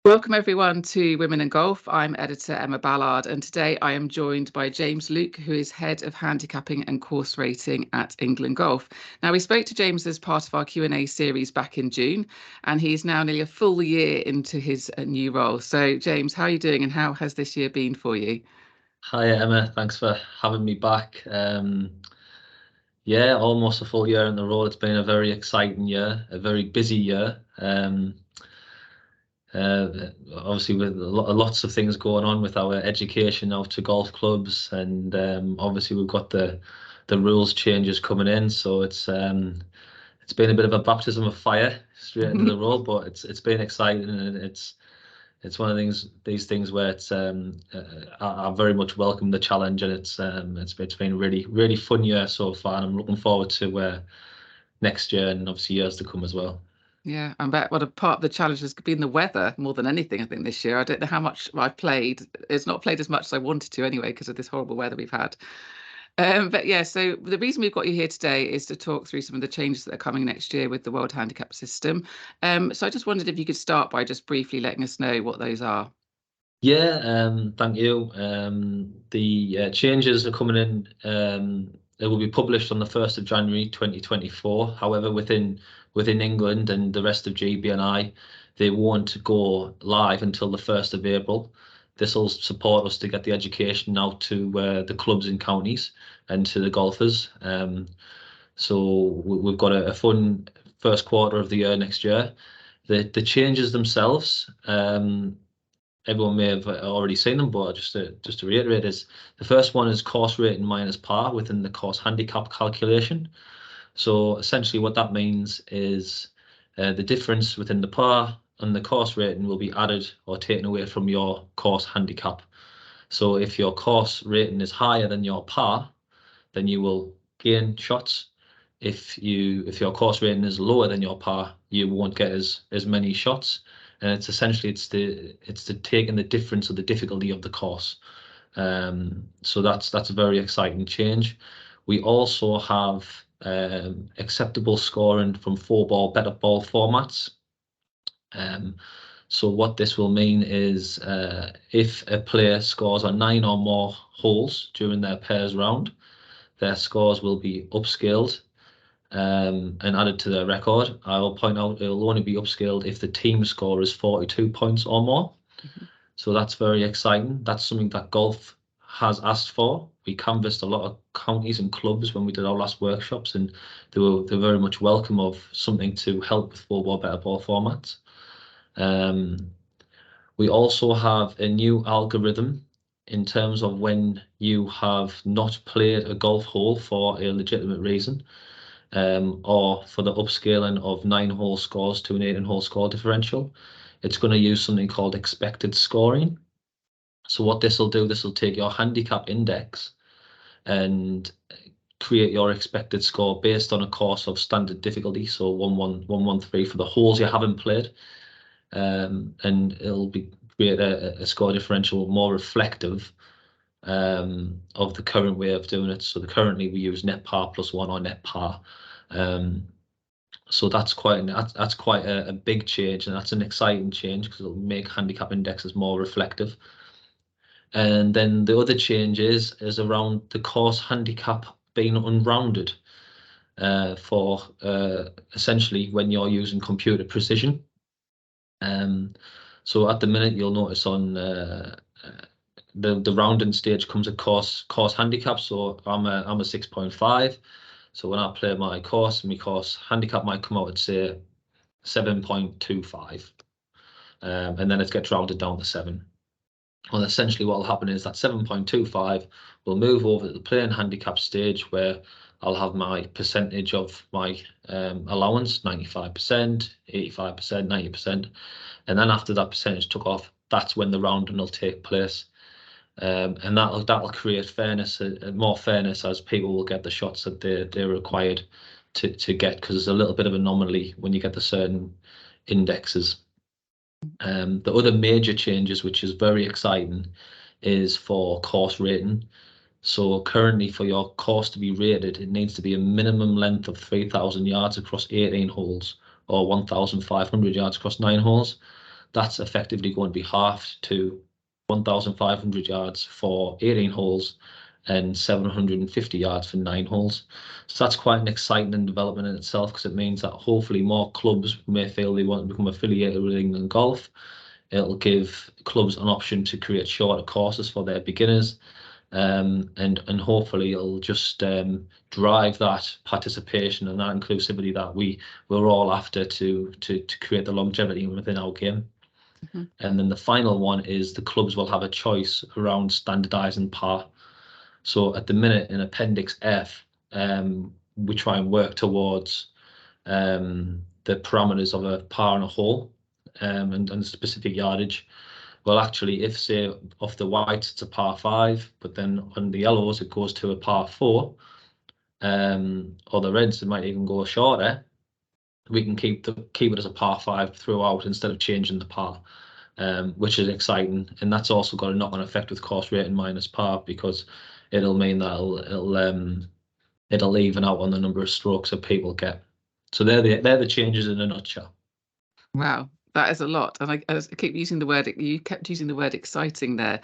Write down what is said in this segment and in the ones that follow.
Welcome everyone to Women in Golf. I'm editor Emma Ballard, and today I am joined by James Luke, who is head of Handicapping and Course Rating at England Golf. Now, we spoke to James as part of our Q&A series back in June, and he's now nearly a full year into his new role. So, James, how are you doing, and how has this year been for you? Hi Emma, thanks for having me back. Yeah, almost a full year in the role. It's been a very exciting year, a very busy year. Obviously with lots of things going on with our education out to golf clubs, and obviously we've got the rules changes coming in, so it's been a bit of a baptism of fire straight into the role, but it's been exciting, and it's one of these things where it's I very much welcome the challenge, and it's been really fun year so far, and I'm looking forward to next year and obviously years to come as well. Yeah, I bet what a part of the challenge has been the weather more than anything, I think, this year. I don't know how much I've played. It's not played as much as I wanted to anyway, because of this horrible weather we've had. But yeah, so the reason we've got you here today is to talk through some of the changes that are coming next year with the World Handicap system. So I just wondered if you could start by just briefly letting us know what those are. Yeah, thank you. The changes are coming in. It will be published on the 1st of January 2024. However, within England and the rest of GBNI, they won't go live until the 1st of April. This will support us to get the education out to the clubs and counties and to the golfers. So we've got a fun first quarter of the year next year. The changes themselves, everyone may have already seen them, but just to reiterate, is the first one is course rating minus par within the course handicap calculation. So essentially what that means is the difference within the par and the course rating will be added or taken away from your course handicap. So if your course rating is higher than your par, then you will gain shots. If your course rating is lower than your par, you won't get as many shots. And it's essentially it's the taking the difference of the difficulty of the course. So that's a very exciting change. We also have acceptable scoring from 4-ball better ball formats. So what this will mean is if a player scores on 9 or more holes during their pairs round, their scores will be upscaled and added to their record. I will point out it will only be upscaled if the team score is 42 points or more. So that's very exciting. That's something that golf has asked for. We canvassed a lot of counties and clubs when we did our last workshops, and they're very much welcome of something to help with 4-ball better ball formats. We also have a new algorithm in terms of when you have not played a golf hole for a legitimate reason, or for the upscaling of 9-hole scores to an 18-hole score differential. It's going to use something called expected scoring. So what this will do, this will take your handicap index and create your expected score based on a course of standard difficulty, so 113 for the holes you haven't played, and it'll create a score differential more reflective of the current way of doing it. So currently we use net par plus 1 or net par. So that's quite a big change, and that's an exciting change because it'll make handicap indexes more reflective. And then the other change is around the course handicap being unrounded for essentially when you're using computer precision. So at the minute you'll notice on the rounding stage comes a course handicap. So I'm a 6.5. So when I play my course handicap might come out at say 7.25, and then it gets rounded down to 7. Well, essentially what will happen is that 7.25 will move over to the playing handicap stage, where I'll have my percentage of my allowance, 95%, 85%, 90%, and then after that percentage took off, that's when the rounding will take place. And that'll create fairness, more fairness, as people will get the shots that they're required to get, because there's a little bit of anomaly when you get the certain indexes. The other major changes, which is very exciting, is for course rating. So currently for your course to be rated, it needs to be a minimum length of 3,000 yards across 18 holes or 1,500 yards across 9 holes. that's effectively going to be halved to 1,500 yards for 18 holes and 750 yards for 9 holes. So that's quite an exciting development in itself, because it means that hopefully more clubs may feel they want to become affiliated with England Golf. It'll give clubs an option to create shorter courses for their beginners, and hopefully it'll just drive that participation and that inclusivity that we're all after to create the longevity within our game. Mm-hmm. And then the final one is the clubs will have a choice around standardising par. So at the minute in Appendix F, we try and work towards the parameters of a par and a hole, and specific yardage. Well, actually, if say off the whites it's a par 5, but then on the yellows it goes to a par 4, or the reds it might even go shorter, we can keep it as a par 5 throughout instead of changing the par, which is exciting. And that's also got a knock-on effect with course rating minus par, because it'll mean that it'll even out on the number of strokes that people get. So they're the changes in a nutshell. Wow, that is a lot. And I keep using the word, you kept using the word exciting there.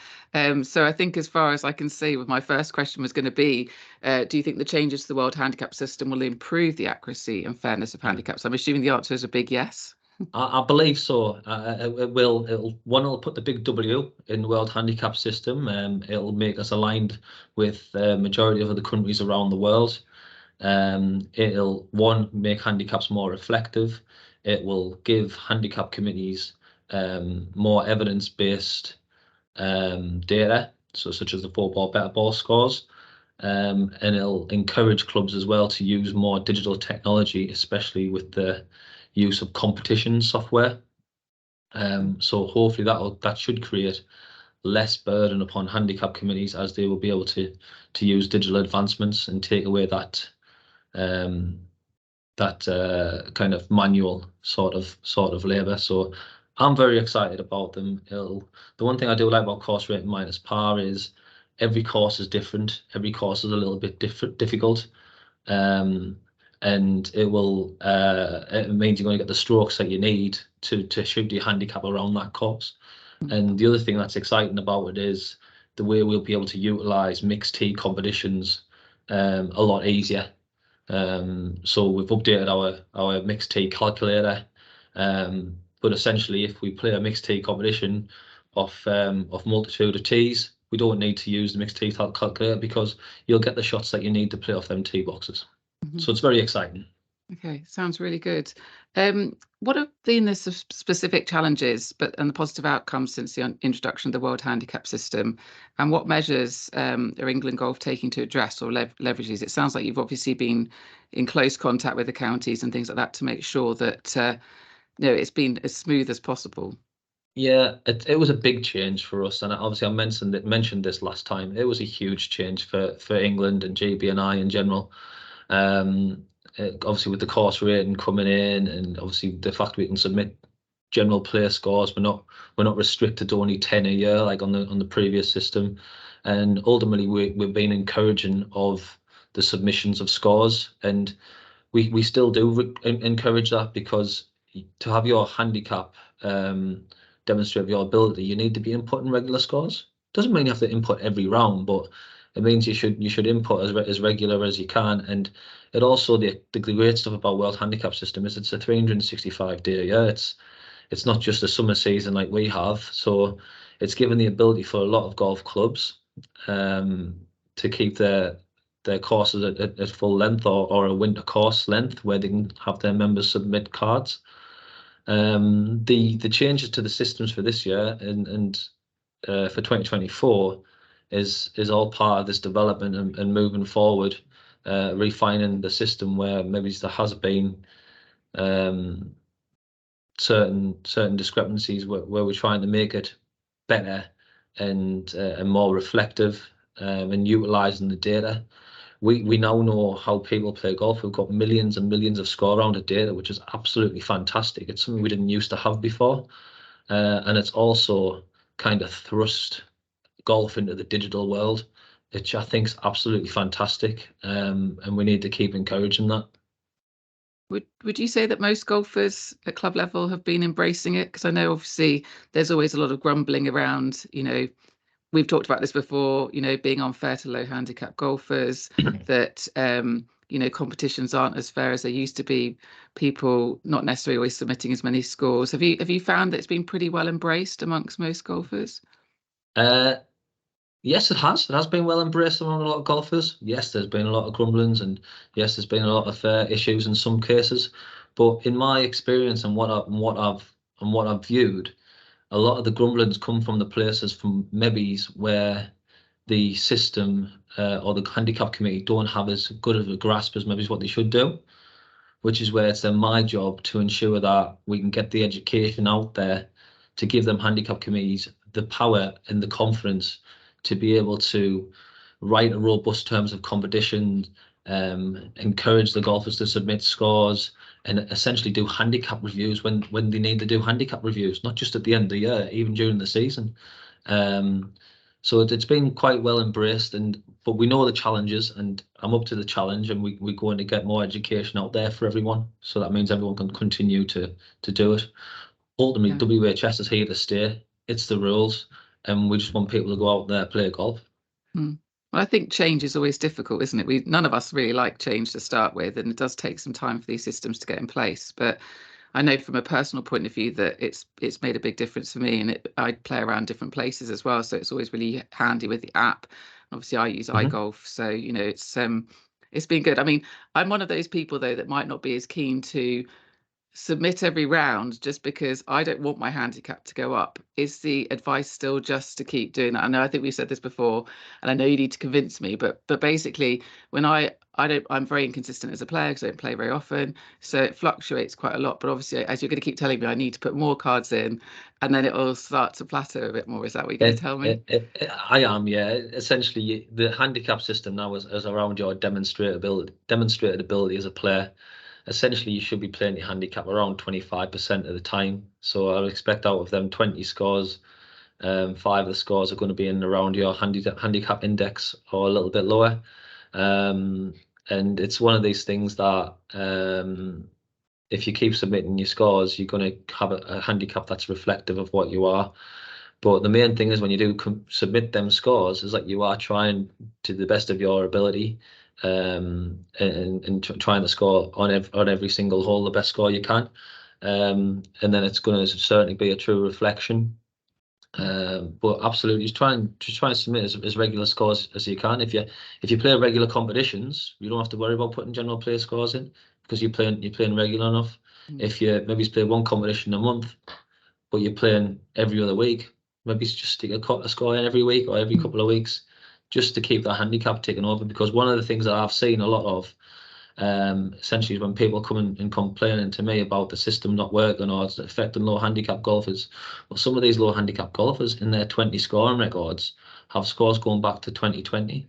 So I think, as far as I can see, my first question was going to be, do you think the changes to the World Handicap system will improve the accuracy and fairness of handicaps? I'm assuming the answer is a big yes. I believe so. It will. It'll put the big W in the World Handicap system. It'll make us aligned with the majority of other countries around the world. It'll make handicaps more reflective. It will give handicap committees more evidence-based data, such as the 4-ball better ball scores. And it'll encourage clubs as well to use more digital technology, especially with the use of competition software. So hopefully that should create less burden upon handicap committees, as they will be able to use digital advancements and take away that kind of manual sort of labour. So I'm very excited about them. The one thing I do like about course rating minus par is every course is different. Every course is a little bit difficult. And it means you're going to get the strokes that you need to shoot your handicap around that course. And the other thing that's exciting about it is the way we'll be able to utilise mixed tee competitions a lot easier. So we've updated our mixed tee calculator, but essentially, if we play a mixed tee competition of multitude of tees, we don't need to use the mixed tee calculator, because you'll get the shots that you need to play off them tee boxes. Mm-hmm. So it's very exciting. Okay, sounds really good. What have been the specific challenges and the positive outcomes since the introduction of the World Handicap system, and what measures are England Golf taking to address or leverage these? It sounds like you've obviously been in close contact with the counties and things like that to make sure that it's been as smooth as possible. Yeah, it was a big change for us, and obviously I mentioned this last time. It was a huge change for England and GB&I in general. Obviously with the course rating coming in, and obviously the fact we can submit general player scores, we're not restricted to only 10 a year like on the previous system. And ultimately we've been encouraging of the submissions of scores, and we still do encourage that, because to have your handicap demonstrate your ability, you need to be inputting regular scores. Doesn't mean you have to input every round, but it means you should input as regular as you can. And it also, the great stuff about World Handicap system is it's a 365-day a year. It's not just a summer season like we have. So it's given the ability for a lot of golf clubs to keep their courses at full length, or a winter course length, where they can have their members submit cards. The changes to the systems for this year and for 2024 is all part of this development and moving forward, refining the system where maybe there has been certain discrepancies where we're trying to make it better and more reflective, and utilizing the data. We now know how people play golf. We've got millions and millions of score-rounded data, which is absolutely fantastic. It's something we didn't used to have before, and it's also kind of thrust golf into the digital world, which I think is absolutely fantastic, and we need to keep encouraging that. Would you say that most golfers at club level have been embracing it? Because I know obviously there's always a lot of grumbling around, we've talked about this before, being unfair to low handicap golfers, that competitions aren't as fair as they used to be, people not necessarily always submitting as many scores. Have you found that it's been pretty well embraced amongst most golfers? Yes, it has. It has been well embraced among a lot of golfers. Yes, there's been a lot of grumblings, and yes, there's been a lot of issues in some cases. But in my experience and what I've viewed, a lot of the grumblings come from the places from maybe where the system or the handicap committee don't have as good of a grasp as maybe what they should do, which is where it's then my job to ensure that we can get the education out there to give them handicap committees the power and the confidence to be able to write a robust terms of competition, encourage the golfers to submit scores, and essentially do handicap reviews when they need to do handicap reviews, not just at the end of the year, even during the season. So it's been quite well embraced, but we know the challenges, and I'm up to the challenge, and we're going to get more education out there for everyone. So that means everyone can continue to do it. Ultimately, Yeah. WHS is here to stay. It's the rules, and we just want people to go out there and play golf. Mm. Well, I think change is always difficult, isn't it? None of us really like change to start with, and it does take some time for these systems to get in place. But I know from a personal point of view that it's made a big difference for me, and I play around different places as well, so it's always really handy with the app. Obviously, I use iGolf, so it's been good. I mean, I'm one of those people though that might not be as keen to submit every round just because I don't want my handicap to go up. Is the advice still just to keep doing that? I know I think we've said this before, and I know you need to convince me, but basically when I'm very inconsistent as a player because I don't play very often, so it fluctuates quite a lot. But obviously, as you're going to keep telling me, I need to put more cards in, and then it will start to plateau a bit more. Is that what you're going to tell me? I am, yeah. Essentially, the handicap system now is around your demonstrated ability as a player. Essentially, you should be playing your handicap around 25% of the time. So I would expect out of them 20 scores, 5 of the scores are going to be in around your handicap index or a little bit lower. And it's one of these things that if you keep submitting your scores, you're going to have a handicap that's reflective of what you are. But the main thing is when you do submit them scores is that you are trying to the best of your ability, and trying to score on every single hole the best score you can, and then it's going to certainly be a true reflection. But absolutely, just try and submit as regular scores as you can. If you play regular competitions, you don't have to worry about putting general player scores in because you're playing regular enough. If you maybe play one competition a month, but you're playing every other week, maybe just stick a score in every week or every couple of weeks, just to keep that handicap ticking over. Because one of the things that I've seen a lot of, essentially, is when people come in and complaining to me about the system not working or it's affecting low handicap golfers. Well, some of these low handicap golfers in their 20 scoring records have scores going back to 2020.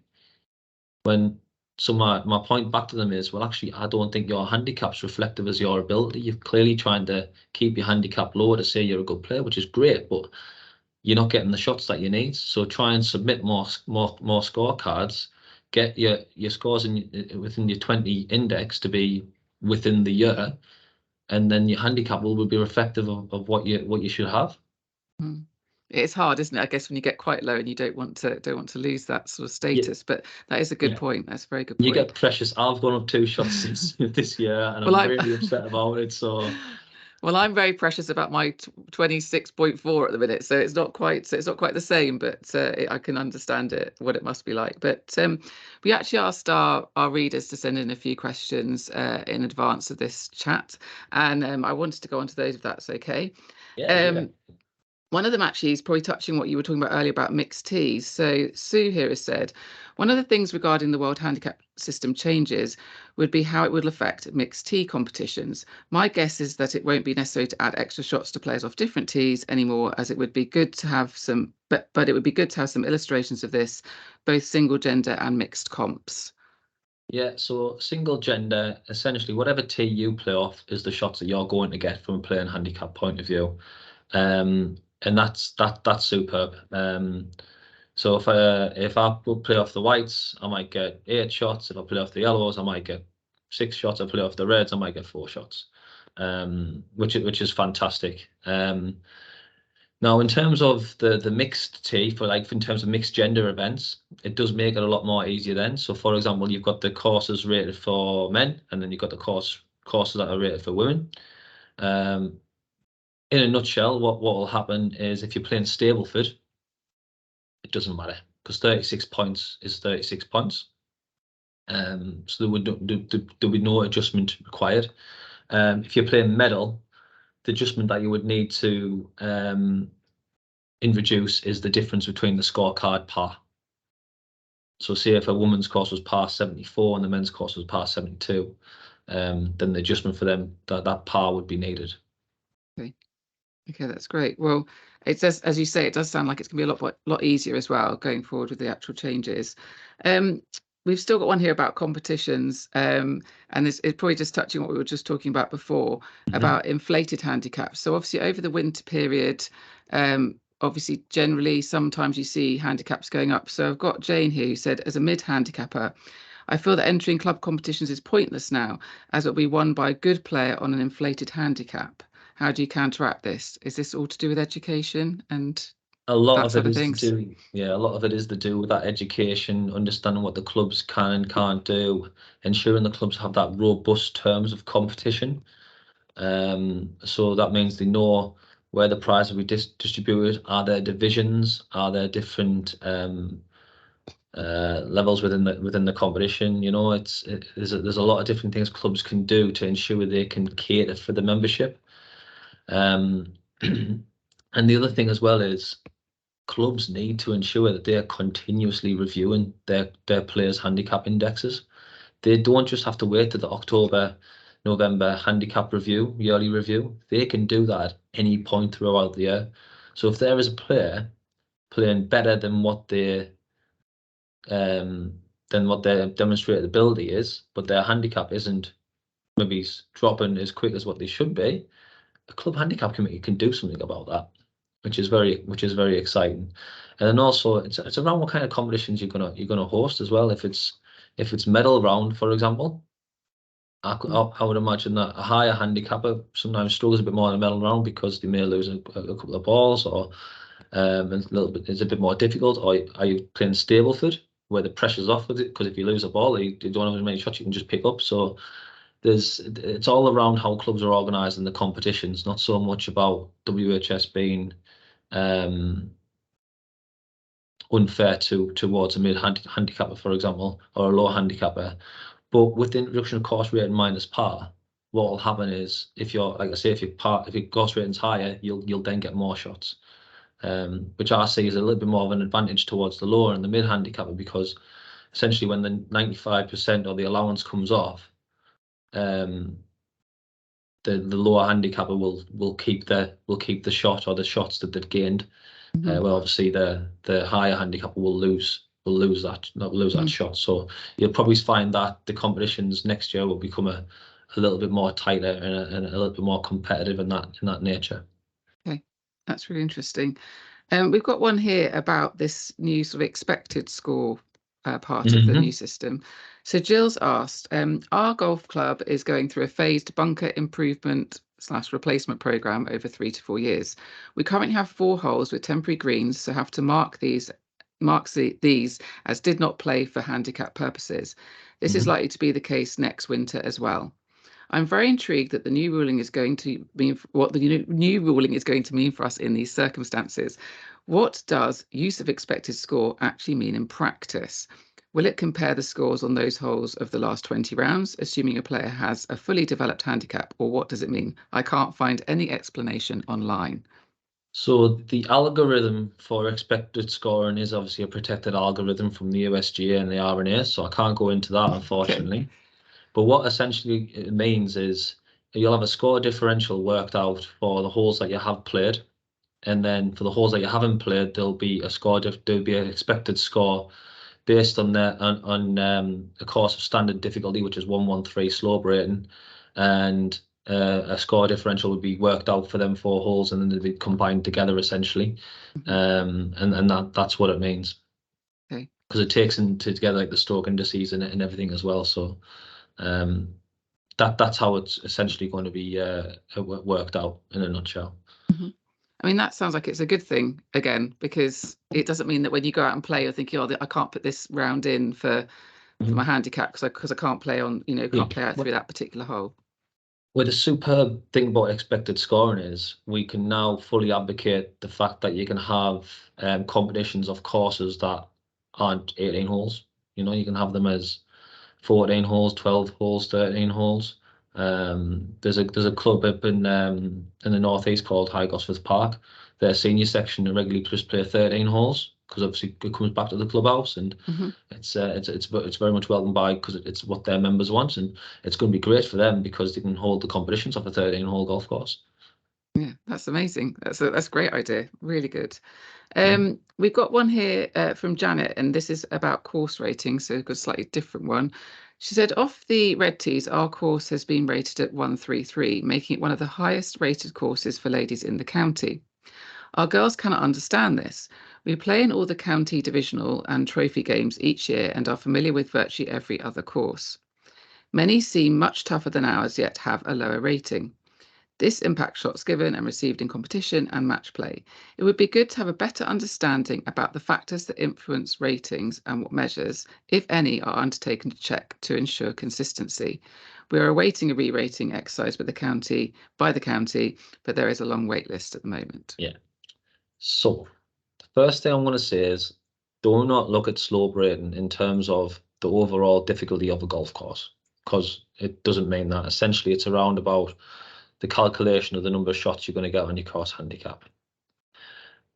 So my point back to them is, well, actually, I don't think your handicap's reflective as your ability. You're clearly trying to keep your handicap low to say you're a good player, which is great, but you're not getting the shots that you need. So try and submit more scorecards. Get your scores within your 20 index to be within the year, and then your handicap will be reflective of what you should have. It's hard, isn't it? I guess when you get quite low and you don't want to lose that sort of status. But that is a good point. That's a very good point. You get precious. I've gone up 2 shots this year, and I'm really upset about it. So. Well, I'm very precious about my 26.4 at the minute, so it's not quite the same, but I can understand what it must be like. But we actually asked our readers to send in a few questions in advance of this chat, and I wanted to go on to those if that's okay. Yeah. One of them actually is probably touching what you were talking about earlier about mixed tees. So Sue here has said, one of the things regarding the World Handicap System changes would be how it would affect mixed tee competitions. My guess is that it won't be necessary to add extra shots to players off different tees anymore, as it would be good to have some, but it would be good to have some illustrations of this, both single gender and mixed comps. Yeah, so single gender, essentially whatever tee you play off is the shots that you're going to get from a playing handicap point of view. And that's superb. So if I play off the whites, I might get 8 shots. If I play off the yellows, I might get 6 shots, I play off the reds, I might get 4 shots, which is fantastic. Now, in terms of the mixed tee, in terms of mixed gender events, it does make it a lot more easier then. So, for example, you've got the courses rated for men, and then you've got the courses that are rated for women. In a nutshell, what will happen is if you're playing Stableford, it doesn't matter because 36 points is 36 points. So there would no adjustment required. If you're playing medal, the adjustment that you would need to introduce is the difference between the scorecard par. So say if a woman's course was par 74 and the men's course was par 72, then the adjustment for them, that par would be needed. Okay, that's great. Well, it does, as you say, it does sound like it's going to be a lot easier as well going forward with the actual changes. We've still got one here about competitions, and it's probably just touching what we were just talking about before about inflated handicaps. So obviously over the winter period, obviously generally sometimes you see handicaps going up. So I've got Jane here who said, as a mid-handicapper, I feel that entering club competitions is pointless now, as it will be won by a good player on an inflated handicap. How do you counteract this? Is this all to do with education and a lot that of it is things? to do, yeah, a lot of it is to do with that education, understanding what the clubs can and can't do, ensuring the clubs have that robust terms of competition. So that means they know where the prize will be distributed. Are there divisions? Are there different levels within the competition? You know, there's a lot of different things clubs can do to ensure they can cater for the membership. And the other thing as well is clubs need to ensure that they are continuously reviewing their players' handicap indexes. They don't just have to wait to the October, November handicap review, yearly review. They can do that at any point throughout the year. So if there is a player playing better than what their demonstrated ability is, but their handicap isn't maybe dropping as quick as what they should be, a club handicap committee can do something about that, which is very exciting. And then also it's around what kind of competitions you're gonna host as well. If it's medal round, for example, I would imagine that a higher handicapper sometimes struggles a bit more in the medal round because they may lose a couple of balls, or it's a bit more difficult. Or are you playing Stableford where the pressure's off with it? Because if you lose a ball, you don't have as many shots you can just pick up. So it's all around how clubs are organising the competitions, not so much about WHS being unfair towards a mid-handicapper, for example, or a low handicapper. But with the introduction of course rating minus par, what will happen is if your course rating's higher, you'll then get more shots, which I see is a little bit more of an advantage towards the lower and the mid-handicapper, because essentially when the 95% or the allowance comes off, the lower handicapper will keep the shot or the shots that they've gained. Well, obviously the higher handicapper will lose that shot. So you'll probably find that the competitions next year will become a little bit more tighter and a little bit more competitive in that nature. Okay, that's really interesting. We've got one here about this new sort of expected score part of the new system. So Jill's asked, our golf club is going through a phased bunker improvement / replacement program over 3 to 4 years. We currently have 4 holes with temporary greens, so have to mark these as did not play for handicap purposes. This is likely to be the case next winter as well. I'm very intrigued that the new ruling is going to mean what the new ruling is going to mean for us in these circumstances. What does use of expected score actually mean in practice? Will it compare the scores on those holes of the last 20 rounds, assuming a player has a fully developed handicap, or what does it mean? I can't find any explanation online. So the algorithm for expected scoring is obviously a protected algorithm from the USGA and the R&A, so I can't go into that, unfortunately. Okay. But what essentially it means is you'll have a score differential worked out for the holes that you have played, and then for the holes that you haven't played, there'll be an expected score based on a course of standard difficulty, which is 113 slope rating, and a score differential would be worked out for them 4 holes, and then they'd be combined together essentially, and that's what it means. Okay. Because it takes into together like the stroke indices and everything as well. So that's how it's essentially going to be worked out in a nutshell. Mm-hmm. I mean, that sounds like it's a good thing again, because it doesn't mean that when you go out and play, you're thinking, oh, I can't put this round in for my handicap because I can't play on, can't play out through that particular hole. Well, the superb thing about expected scoring is we can now fully advocate the fact that you can have combinations of courses that aren't 18 holes. You can have them as 14 holes, 12 holes, 13 holes. There's a club up in the northeast called High Gosforth Park. Their senior section regularly just play 13 holes because obviously it comes back to the clubhouse, and it's very much welcome by, because it's what their members want, and it's going to be great for them because they can hold the competitions off a 13-hole golf course. Yeah, that's amazing. That's a great idea. Really good. We've got one here from Janet, and this is about course rating, so we've got a slightly different one. She said, off the red tees, our course has been rated at 133, making it one of the highest rated courses for ladies in the county. Our girls cannot understand this. We play in all the county divisional and trophy games each year and are familiar with virtually every other course. Many seem much tougher than ours, yet have a lower rating. This impacts shots given and received in competition and match play. It would be good to have a better understanding about the factors that influence ratings and what measures, if any, are undertaken to check to ensure consistency. We are awaiting a re-rating exercise by the county, but there is a long wait list at the moment. Yeah. So the first thing I'm going to say is, do not look at slope rating in terms of the overall difficulty of a golf course, because it doesn't mean that. Essentially, it's around about the calculation of the number of shots you're going to get on your course handicap.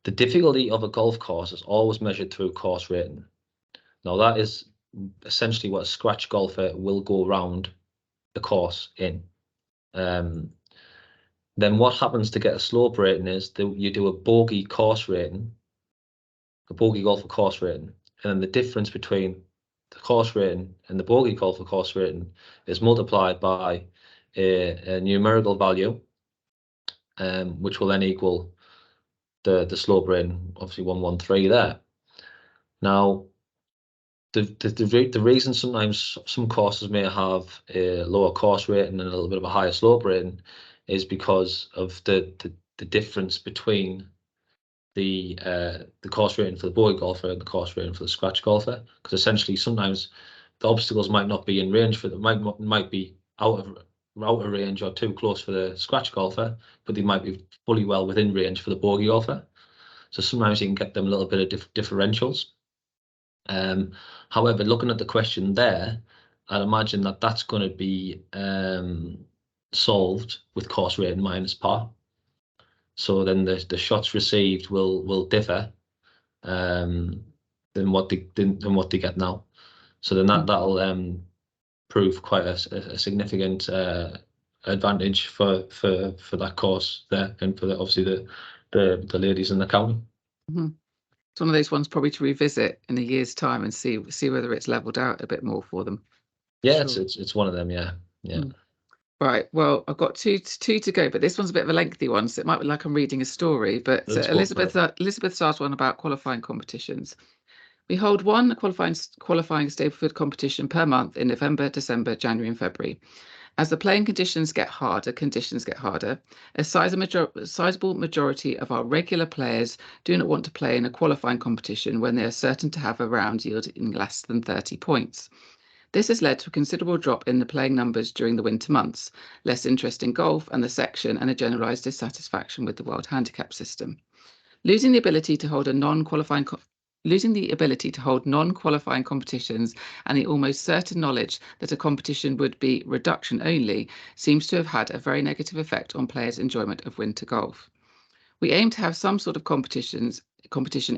The difficulty of a golf course is always measured through course rating. Now, that is essentially what a scratch golfer will go around the course in. Then what happens to get a slope rating is that you do a bogey course rating, a bogey golfer course rating, and then the difference between the course rating and the bogey golfer course rating is multiplied by a numerical value, which will then equal the slope rating, obviously 113 there. Now, the reason sometimes some courses may have a lower course rating and a little bit of a higher slope rating is because of the difference between the course rating for the bogey golfer and the course rating for the scratch golfer. Because essentially, sometimes the obstacles might not be in range for them, might be out of range or too close for the scratch golfer, but they might be fully well within range for the bogey golfer. So sometimes you can get them a little bit of differentials. However, looking at the question there, I'd imagine that that's going to be solved with course rating minus par. So then the shots received will differ than what they get now. So then that'll prove quite a significant advantage for that course there, and for obviously the ladies in the county. It's one of those ones probably to revisit in a year's time and see whether it's leveled out a bit more for them. Yeah, sure. It's one of them. Yeah. Right. Well, I've got two to go, but this one's a bit of a lengthy one, so it might be like I'm reading a story. But Elizabeth started one about qualifying competitions. We hold one qualifying Stapleford competition per month in November, December, January, and February. As the playing conditions get harder, a sizable majority of our regular players do not want to play in a qualifying competition when they are certain to have a round yielding less than 30 points. This has led to a considerable drop in the playing numbers during the winter months, less interest in golf and the section, and a generalised dissatisfaction with the World Handicap system. Losing the ability to hold non-qualifying competitions and the almost certain knowledge that a competition would be reduction only seems to have had a very negative effect on players' enjoyment of winter golf. We aim to have some sort of competition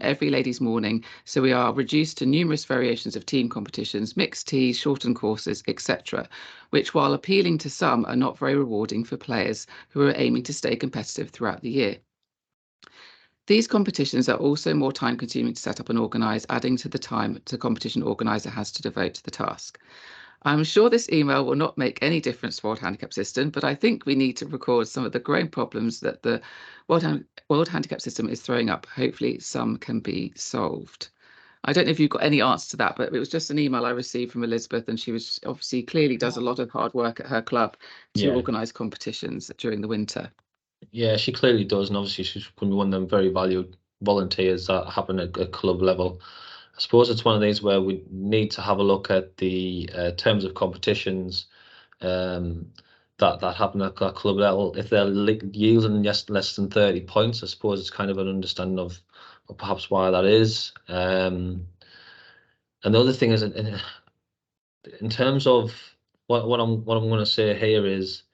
every ladies' morning, so we are reduced to numerous variations of team competitions, mixed tees, shortened courses, etc., which, while appealing to some, are not very rewarding for players who are aiming to stay competitive throughout the year. These competitions are also more time-consuming to set up and organise, adding to the time the competition organiser has to devote to the task. I'm sure this email will not make any difference to the World Handicap system, but I think we need to record some of the growing problems that the World Handicap system is throwing up. Hopefully some can be solved. I don't know if you've got any answer to that, but it was just an email I received from Elizabeth, and she was obviously clearly does a lot of hard work at her club to organise competitions during the winter. Yeah, she clearly does, and obviously she's going to be one of them very valued volunteers that happen at club level. I suppose it's one of these where we need to have a look at the terms of competitions that happen at that club level. If they're yielding less than 30 points, I suppose it's kind of an understanding of perhaps why that is. And the other thing is, in terms of what I'm going to say here is,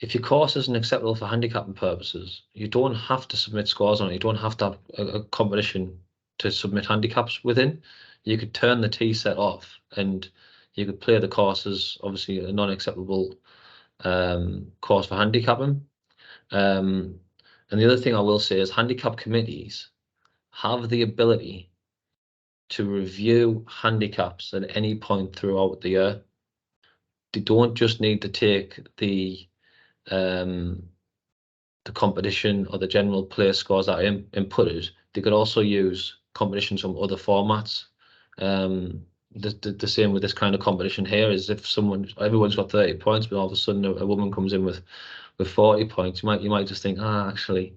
if your course isn't acceptable for handicapping purposes, you don't have to submit scores on it. You don't have to have a competition to submit handicaps within. You could turn the T set off and you could play the course as obviously a non-acceptable course for handicapping. And the other thing I will say is handicap committees have the ability to review handicaps at any point throughout the year. They don't just need to take the competition or the general player scores that are inputted. They could also use competitions from other formats. The same with this kind of competition here is if everyone's got 30 points, but all of a sudden a woman comes in with 40 points, you might just think, actually,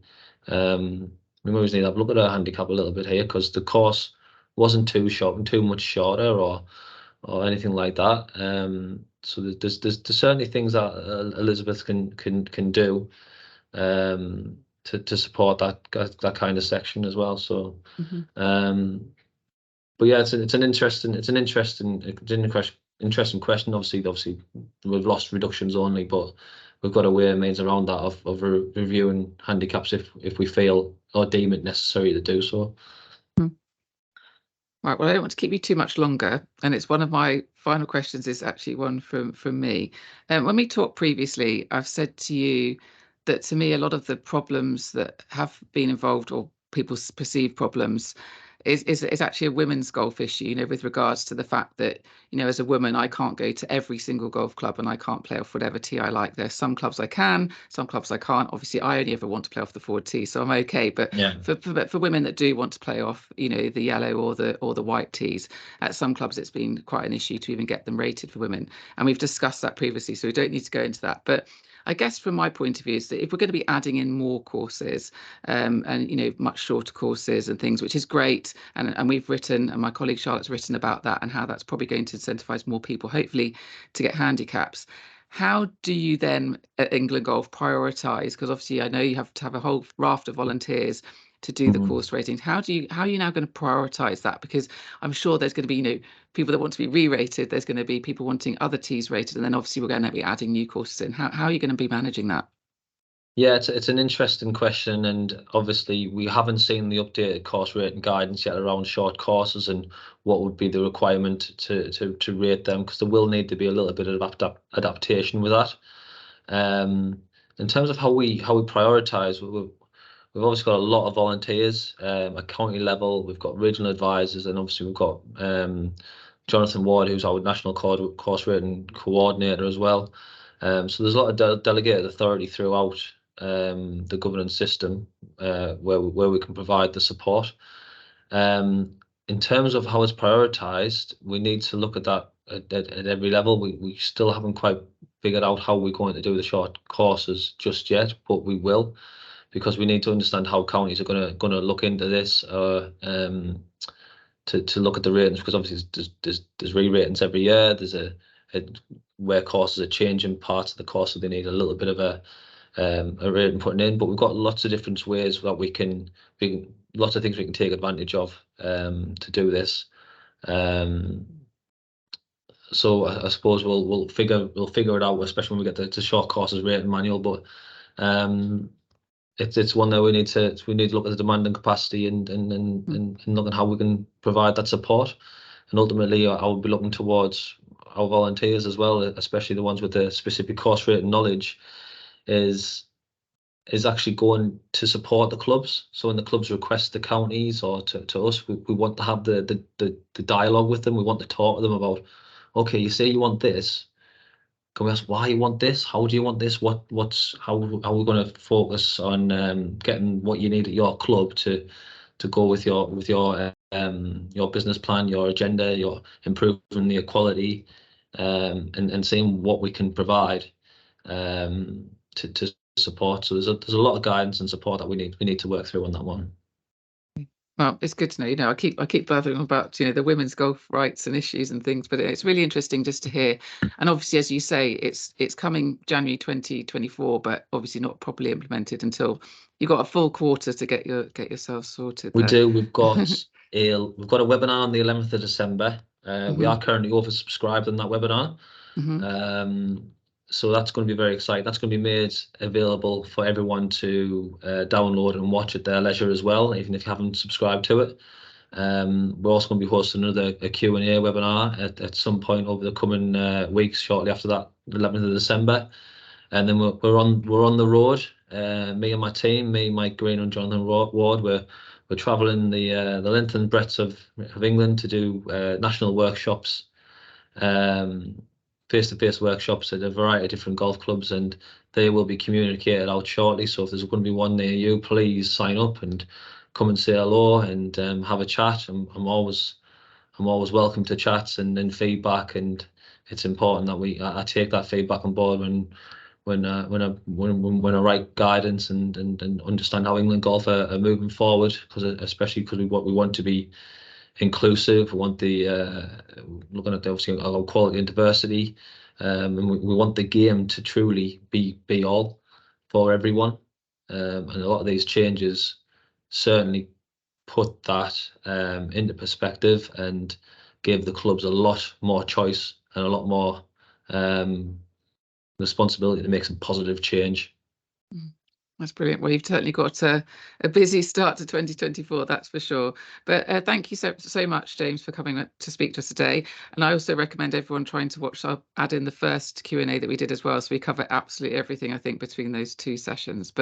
we might just need to have a look at her handicap a little bit here, because the course wasn't too short and too much shorter or anything like that. So there's certainly things that Elizabeth can do to support that kind of section as well. So, but yeah, it's an interesting question. Obviously, we've lost reductions only, but we've got a way and means around that of reviewing handicaps if we feel or deem it necessary to do so. Right, well, I don't want to keep you too much longer, and it's one of my final questions is actually one from me. When we talked previously, I've said to you that to me a lot of the problems that have been involved, or people's perceived problems, is actually a women's golf issue, with regards to the fact that, as a woman, I can't go to every single golf club and I can't play off whatever tee I like. There's some clubs I can, some clubs I can't. Obviously, I only ever want to play off the forward tee, so I'm okay. But for women that do want to play off, the yellow or the white tees, at some clubs it's been quite an issue to even get them rated for women. And we've discussed that previously, so we don't need to go into that. But I guess from my point of view is that if we're going to be adding in more courses and much shorter courses and things, which is great, and we've written, and my colleague Charlotte's written about that and how that's probably going to incentivize more people hopefully to get handicaps. How do you then at England Golf prioritize, because obviously I know you have to have a whole raft of volunteers to do the course ratings. How are you now going to prioritize that? Because I'm sure there's going to be people that want to be re-rated, there's going to be people wanting other tees rated, and then obviously we're going to be adding new courses in. How are you going to be managing that? Yeah, it's an interesting question, and obviously we haven't seen the updated course rating guidance yet around short courses and what would be the requirement to rate them, because there will need to be a little bit of adaptation with that. In terms of how we prioritise, we've obviously got a lot of volunteers at county level. We've got regional advisors, and obviously we've got Jonathan Ward, who's our national course rating coordinator as well. So there's a lot of delegated authority throughout the governance system where we can provide the support. In terms of how it's prioritised, we need to look at that at every level. We still haven't quite figured out how we're going to do the short courses just yet, but we will, because we need to understand how counties are going to look into this to look at the ratings, because obviously there's re-ratings every year. There's where courses are changing parts of the course, so they need a little bit of a rating putting in. But we've got lots of different ways that we can lots of things we can take advantage of to do this. So I suppose we'll figure it out, especially when we get to short courses rating manual. But it's one that we need to look at the demand and capacity and look at how we can provide that support. And ultimately, I will be looking towards our volunteers as well, especially the ones with the specific course rating knowledge, is actually going to support the clubs. So when the clubs request the counties or to us, we want to have the dialogue with them. We want to talk to them about, okay, you say you want this. Can we ask why you want this? How do you want this? How are we going to focus on getting what you need at your club to go with your your business plan, your agenda, your improving the equality, and seeing what we can provide to support. So there's a lot of guidance and support that we need to work through on that one. Well, it's good to know. You know, I keep blathering about, the women's golf rights and issues and things, but it's really interesting just to hear. And obviously, as you say, it's coming January 2024, but obviously not properly implemented until you've got a full quarter to get yourself sorted. We there. do. We've got a webinar on the 11th of December. We are currently oversubscribed on that webinar. So that's going to be very exciting. That's going to be made available for everyone to download and watch at their leisure as well, even if you haven't subscribed to it. We're also going to be hosting a Q&A webinar at some point over the coming weeks, shortly after that, 11th of December. And then we're on the road. Me and my team, Mike Green and Jonathan Ward, we're travelling the length and breadth of England to do national workshops, face-to-face workshops at a variety of different golf clubs, and they will be communicated out shortly. So if there's going to be one near you, please sign up and come and say hello and have a chat. I'm always welcome to chats and feedback, and it's important that I take that feedback on board when I write guidance and understand how England golf are moving forward, especially because we want to be inclusive. We want looking at obviously our quality and diversity, and we want the game to truly be all for everyone. And a lot of these changes certainly put that into perspective and give the clubs a lot more choice and a lot more responsibility to make some positive change. That's brilliant. Well, you've certainly got a busy start to 2024, that's for sure. But thank you so much, James, for coming to speak to us today. And I also recommend everyone trying to watch. I'll add in the first Q&A that we did as well. So we cover absolutely everything, I think, between those two sessions. But